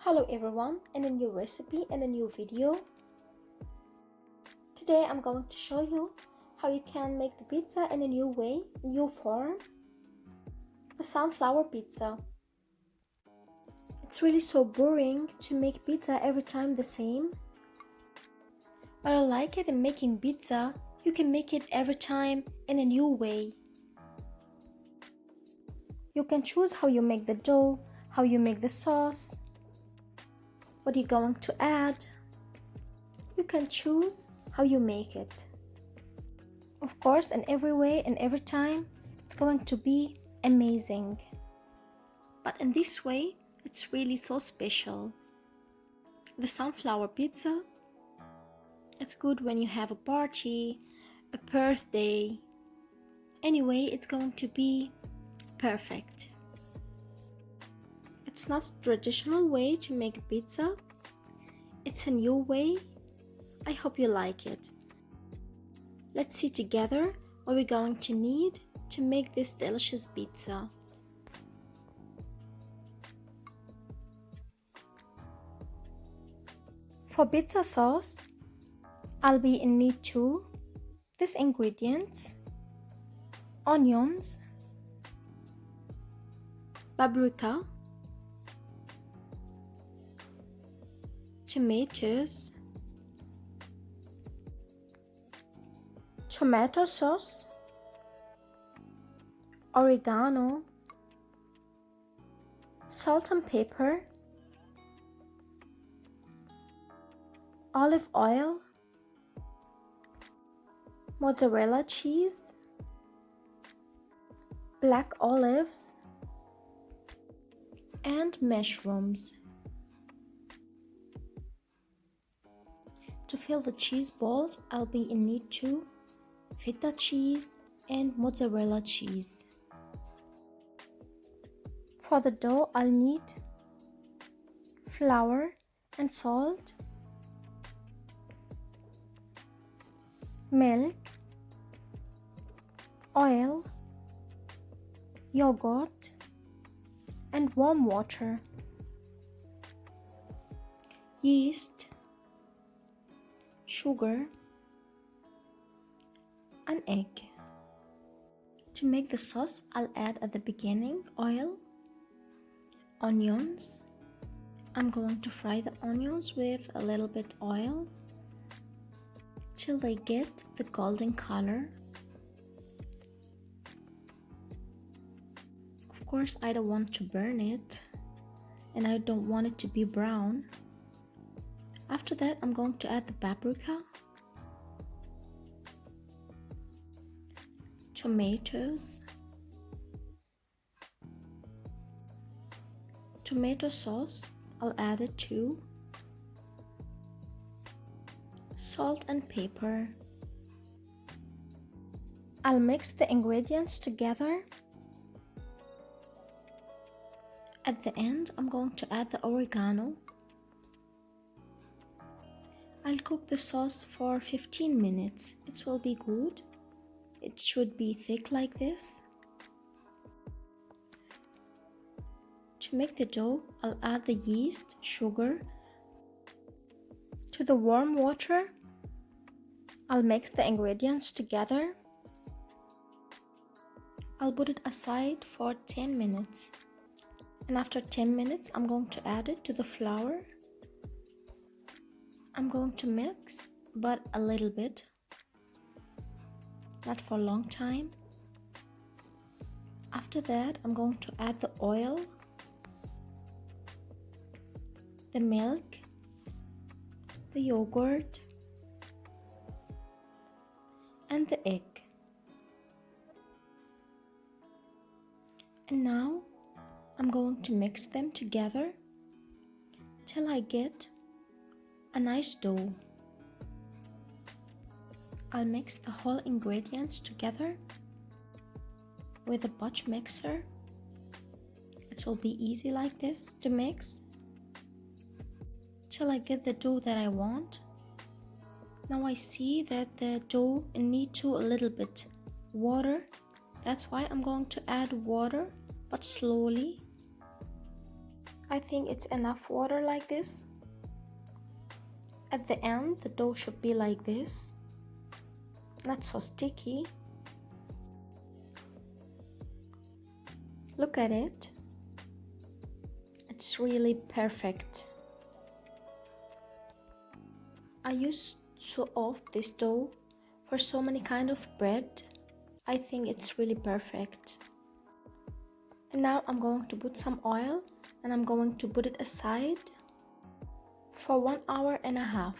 Hello everyone, and a new recipe and a new video. Today I'm going to show you how you can make the pizza in a new way, new form. The sunflower pizza. It's really so boring to make pizza every time the same. But I like it in making pizza. You can make it every time in a new way. You can choose how you make the dough, how you make the sauce, what you're going to add. You can choose how you make it. Of course, in every way and every time, it's going to be amazing. But in this way, it's really so special. The sunflower pizza, it's good when you have a party, a birthday. Anyway, it's going to be perfect. It's not a traditional way to make a pizza. It's a new way. I hope you like it. Let's see together what we're going to need to make this delicious pizza. For pizza sauce, I'll be in need to these ingredients: onions, paprika, tomatoes, tomato sauce, oregano, salt and pepper, olive oil, mozzarella cheese, black olives, and mushrooms. To fill the cheese balls, I'll be in need to Feta cheese and mozzarella cheese. For the dough, I'll need flour and salt, milk, oil, yogurt, and warm water, yeast, sugar, an egg. To make the sauce, I'll add at the beginning oil, onions. I'm going to fry the onions with a little bit oil till they get the golden color. Of course, I don't want to burn it and I don't want it to be brown. After that, I'm going to add the paprika, tomatoes, tomato sauce, I'll add it too, salt and pepper. I'll mix the ingredients together. At the end, I'm going to add the oregano. I'll cook the sauce for 15 minutes. It will be good. It should be thick like this. To make the dough, I'll add the yeast, sugar. To the warm water, I'll mix the ingredients together. I'll put it aside for 10 minutes. And after 10 minutes, I'm going to add it to the flour. I'm going to mix, but a little bit, not for a long time. After that, I'm going to add the oil, the milk, the yogurt, and the egg. And now I'm going to mix them together till I get a nice dough. I'll mix the whole ingredients together with a punch mixer. It will be easy like this to mix till I get the dough that I want. Now I see that the dough needs a little bit water. That's why I'm going to add water, but slowly. I think it's enough water like this. At the end, the dough should be like this, not so sticky. Look at it. It's really perfect. I used to off this dough for so many kind of bread. I think it's really perfect. And now I'm going to put some oil and I'm going to put it aside for 1.5 hours.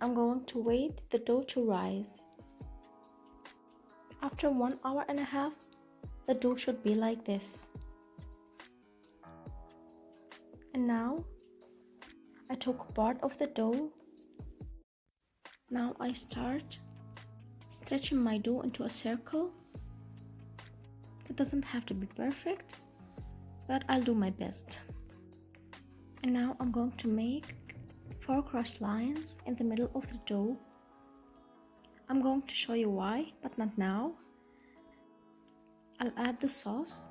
I'm going to wait the dough to rise. After 1.5 hours, the dough should be like this. And now I took part of the dough. Now I start stretching my dough into a circle. It doesn't have to be perfect, but I'll do my best. And now I'm going to make 4 cross lines in the middle of the dough. I'm going to show you why, but not now. I'll add the sauce.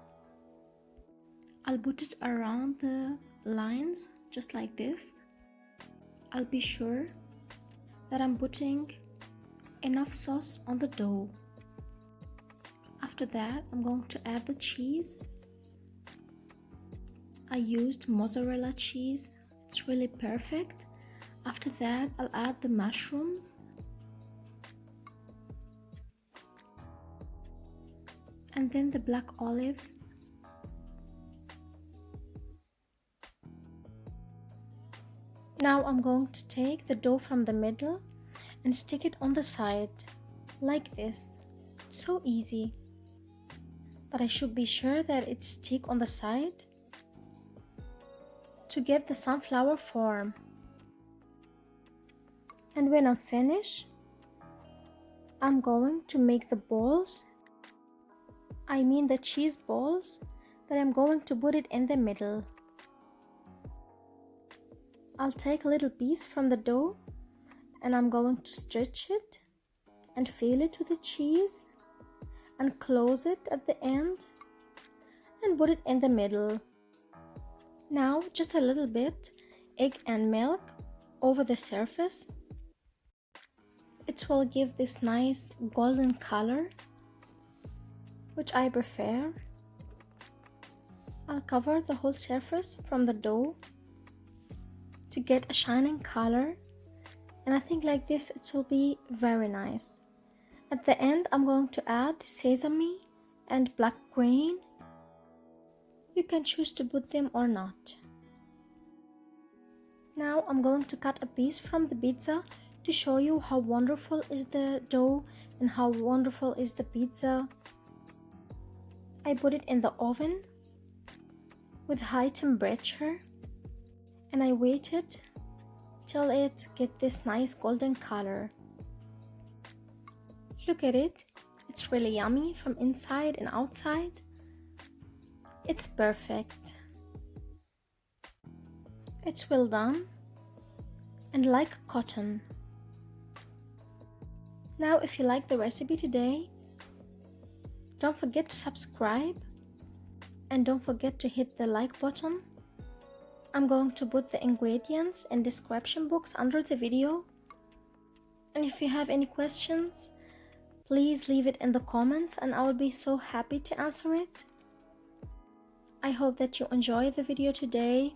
I'll put it around the lines, just like this. I'll be sure that I'm putting enough sauce on the dough. After that, I'm going to add the cheese. I used mozzarella cheese. It's really perfect. After that, I'll add the mushrooms. And then the black olives. Now I'm going to take the dough from the middle and stick it on the side, like this. So easy. But I should be sure that it sticks on the side to get the sunflower form. And when I'm finished, I'm going to make the balls. I mean the cheese balls that I'm going to put it in the middle. I'll take a little piece from the dough and I'm going to stretch it and fill it with the cheese and close it at the end and put it in the middle. Now just a little bit egg and milk over the surface. It will give this nice golden color, which I prefer. I'll cover the whole surface from the dough to get a shining color, and I think like this it will be very nice. At the end, I'm going to add sesame and black grain. You can choose to put them or not. Now I'm going to cut a piece from the pizza to show you how wonderful is the dough and how wonderful is the pizza. I put it in the oven with high temperature and I waited till it get this nice golden color. Look at it, it's really yummy from inside and outside. It's perfect. It's well done and like cotton. Now if you like the recipe today, don't forget to subscribe and don't forget to hit the like button. I'm going to put the ingredients in description box under the video. And if you have any questions, please leave it in the comments and I will be so happy to answer it. I hope that you enjoyed the video today.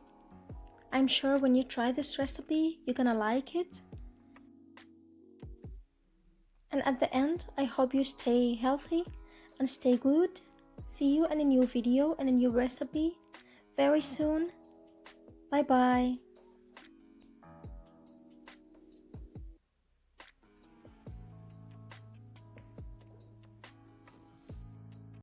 I'm sure when you try this recipe, you're gonna like it. And at the end, I hope you stay healthy and stay good. See you in a new video and a new recipe very soon. Bye bye.